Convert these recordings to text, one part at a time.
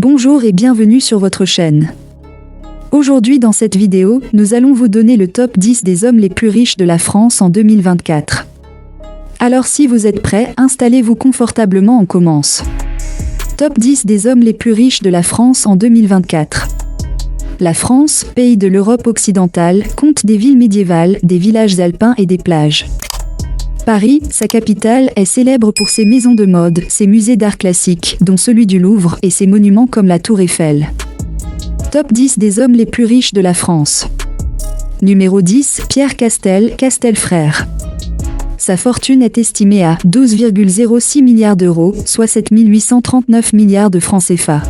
Bonjour et bienvenue sur votre chaîne. Aujourd'hui dans cette vidéo, nous allons vous donner le top 10 des hommes les plus riches de la France en 2024. Alors si vous êtes prêts, installez-vous confortablement, on commence. Top 10 des hommes les plus riches de la France en 2024. La France, pays de l'Europe occidentale, compte des villes médiévales, des villages alpins et des plages. Paris, sa capitale, est célèbre pour ses maisons de mode, ses musées d'art classique, dont celui du Louvre, et ses monuments comme la Tour Eiffel. Top 10 des hommes les plus riches de la France. Numéro 10, Pierre Castel, Castel Frères. Sa fortune est estimée à 12,06 milliards d'euros, soit 7 839 milliards de francs CFA.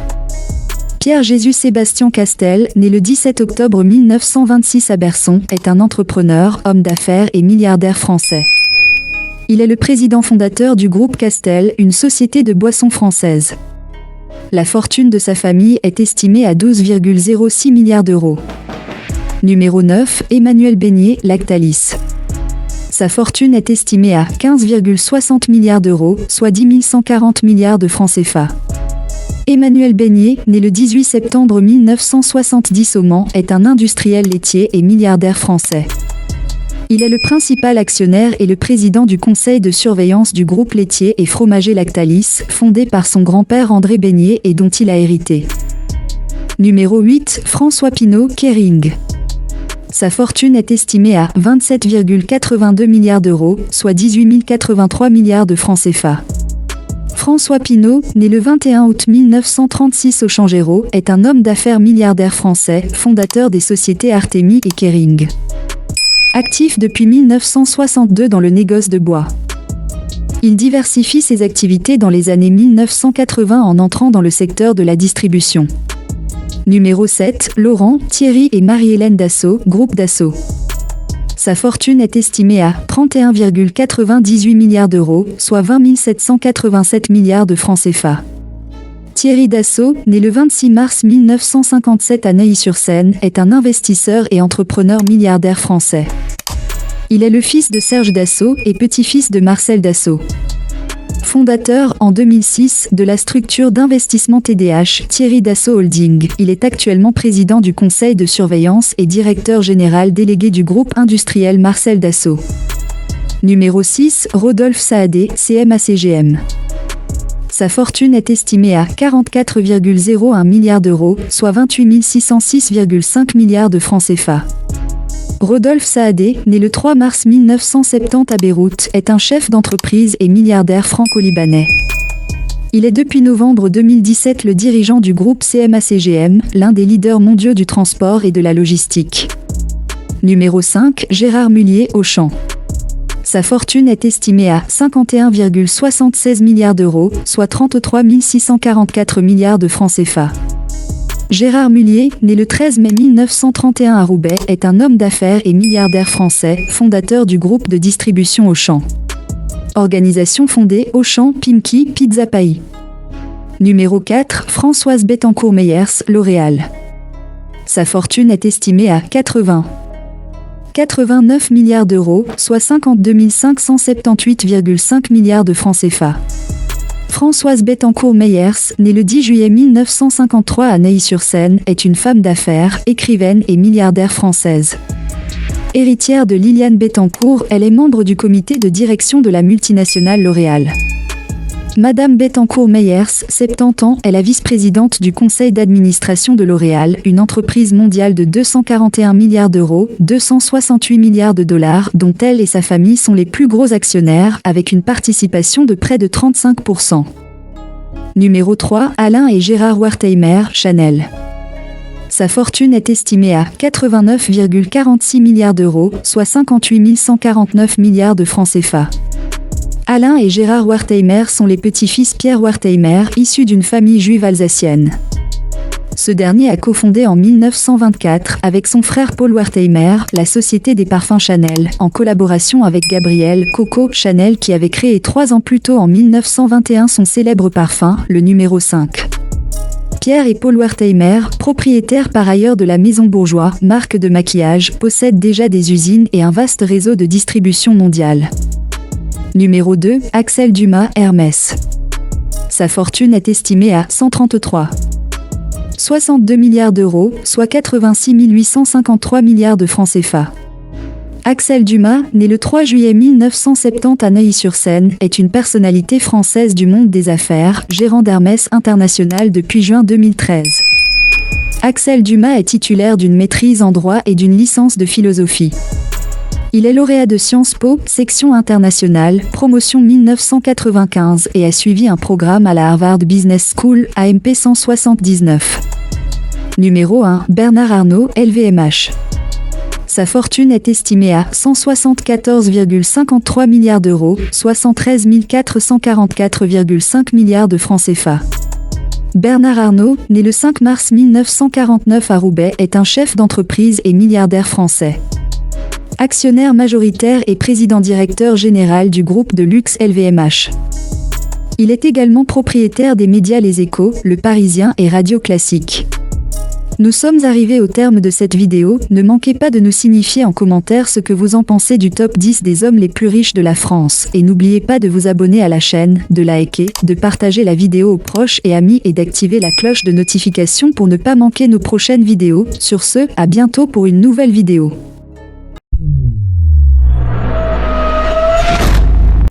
Pierre Jésus-Sébastien Castel, né le 17 octobre 1926 à Berson, est un entrepreneur, homme d'affaires et milliardaire français. Il est le président fondateur du groupe Castel, une société de boissons française. La fortune de sa famille est estimée à 12,06 milliards d'euros. Numéro 9, Emmanuel Beignet, Lactalis. Sa fortune est estimée à 15,60 milliards d'euros, soit 10 140 milliards de francs CFA. Emmanuel Beignet, né le 18 septembre 1970 au Mans, est un industriel laitier et milliardaire français. Il est le principal actionnaire et le président du conseil de surveillance du groupe laitier et fromager Lactalis, fondé par son grand-père André Beignet et dont il a hérité. Numéro 8, François Pinault, Kering. Sa fortune est estimée à 27,82 milliards d'euros, soit 18 083 milliards de francs CFA. François Pinault, né le 21 août 1936 au Changéro, est un homme d'affaires milliardaire français, fondateur des sociétés Artémis et Kering. Actif depuis 1962 dans le négoce de bois. Il diversifie ses activités dans les années 1980 en entrant dans le secteur de la distribution. Numéro 7, Laurent, Thierry et Marie-Hélène Dassault, groupe Dassault. Sa fortune est estimée à 31,98 milliards d'euros, soit 20 787 milliards de francs CFA. Thierry Dassault, né le 26 mars 1957 à Neuilly-sur-Seine, est un investisseur et entrepreneur milliardaire français. Il est le fils de Serge Dassault et petit-fils de Marcel Dassault. Fondateur, en 2006, de la structure d'investissement TDH, Thierry Dassault Holding, il est actuellement président du conseil de surveillance et directeur général délégué du groupe industriel Marcel Dassault. Numéro 6, Rodolphe Saadé, CMA-CGM. Sa fortune est estimée à 44,01 milliards d'euros, soit 28 606,5 milliards de francs CFA. Rodolphe Saadé, né le 3 mars 1970 à Beyrouth, est un chef d'entreprise et milliardaire franco-libanais. Il est depuis novembre 2017 le dirigeant du groupe CMA-CGM, l'un des leaders mondiaux du transport et de la logistique. Numéro 5, Gérard Mullier, Auchan. Sa fortune est estimée à 51,76 milliards d'euros, soit 33 644 milliards de francs CFA. Gérard Mullier, né le 13 mai 1931 à Roubaix, est un homme d'affaires et milliardaire français, fondateur du groupe de distribution Auchan. Organisation fondée Auchan, Pimki, Pizza Paris. Numéro 4, Françoise Bettencourt-Meyers, L'Oréal. Sa fortune est estimée à 89 milliards d'euros, soit 52 578,5 milliards de francs CFA. Françoise Bettencourt-Meyers, née le 10 juillet 1953 à Neuilly-sur-Seine, est une femme d'affaires, écrivaine et milliardaire française. Héritière de Liliane Bettencourt, elle est membre du comité de direction de la multinationale L'Oréal. Madame Bettencourt-Meyers, 70 ans, est la vice-présidente du conseil d'administration de L'Oréal, une entreprise mondiale de 241 milliards d'euros, 268 milliards de dollars, dont elle et sa famille sont les plus gros actionnaires, avec une participation de près de 35%. Numéro 3, Alain et Gérard Wertheimer, Chanel. Sa fortune est estimée à 89,46 milliards d'euros, soit 58 149 milliards de francs CFA. Alain et Gérard Wertheimer sont les petits-fils Pierre Wertheimer, issus d'une famille juive alsacienne. Ce dernier a cofondé en 1924, avec son frère Paul Wertheimer, la société des parfums Chanel, en collaboration avec Gabrielle Coco Chanel qui avait créé 3 ans plus tôt en 1921 son célèbre parfum, le numéro 5. Pierre et Paul Wertheimer, propriétaires par ailleurs de la Maison Bourgeois, marque de maquillage, possèdent déjà des usines et un vaste réseau de distribution mondiale. Numéro 2, Axel Dumas, Hermès. Sa fortune est estimée à 133 62 milliards d'euros, soit 86 853 milliards de francs CFA. Axel Dumas, né le 3 juillet 1970 à Neuilly-sur-Seine, est une personnalité française du monde des affaires, gérant d'Hermès International depuis juin 2013. Axel Dumas est titulaire d'une maîtrise en droit et d'une licence de philosophie. Il est lauréat de Sciences Po, section internationale, promotion 1995 et a suivi un programme à la Harvard Business School, AMP 179. Numéro 1, Bernard Arnault, LVMH. Sa fortune est estimée à 174,53 milliards d'euros, 73 444,5 milliards de francs CFA. Bernard Arnault, né le 5 mars 1949 à Roubaix, est un chef d'entreprise et milliardaire français. Actionnaire majoritaire et président-directeur général du groupe de luxe LVMH. Il est également propriétaire des médias Les Échos, Le Parisien et Radio Classique. Nous sommes arrivés au terme de cette vidéo, ne manquez pas de nous signifier en commentaire ce que vous en pensez du top 10 des hommes les plus riches de la France, et n'oubliez pas de vous abonner à la chaîne, de liker, de partager la vidéo aux proches et amis et d'activer la cloche de notification pour ne pas manquer nos prochaines vidéos. Sur ce, à bientôt pour une nouvelle vidéo.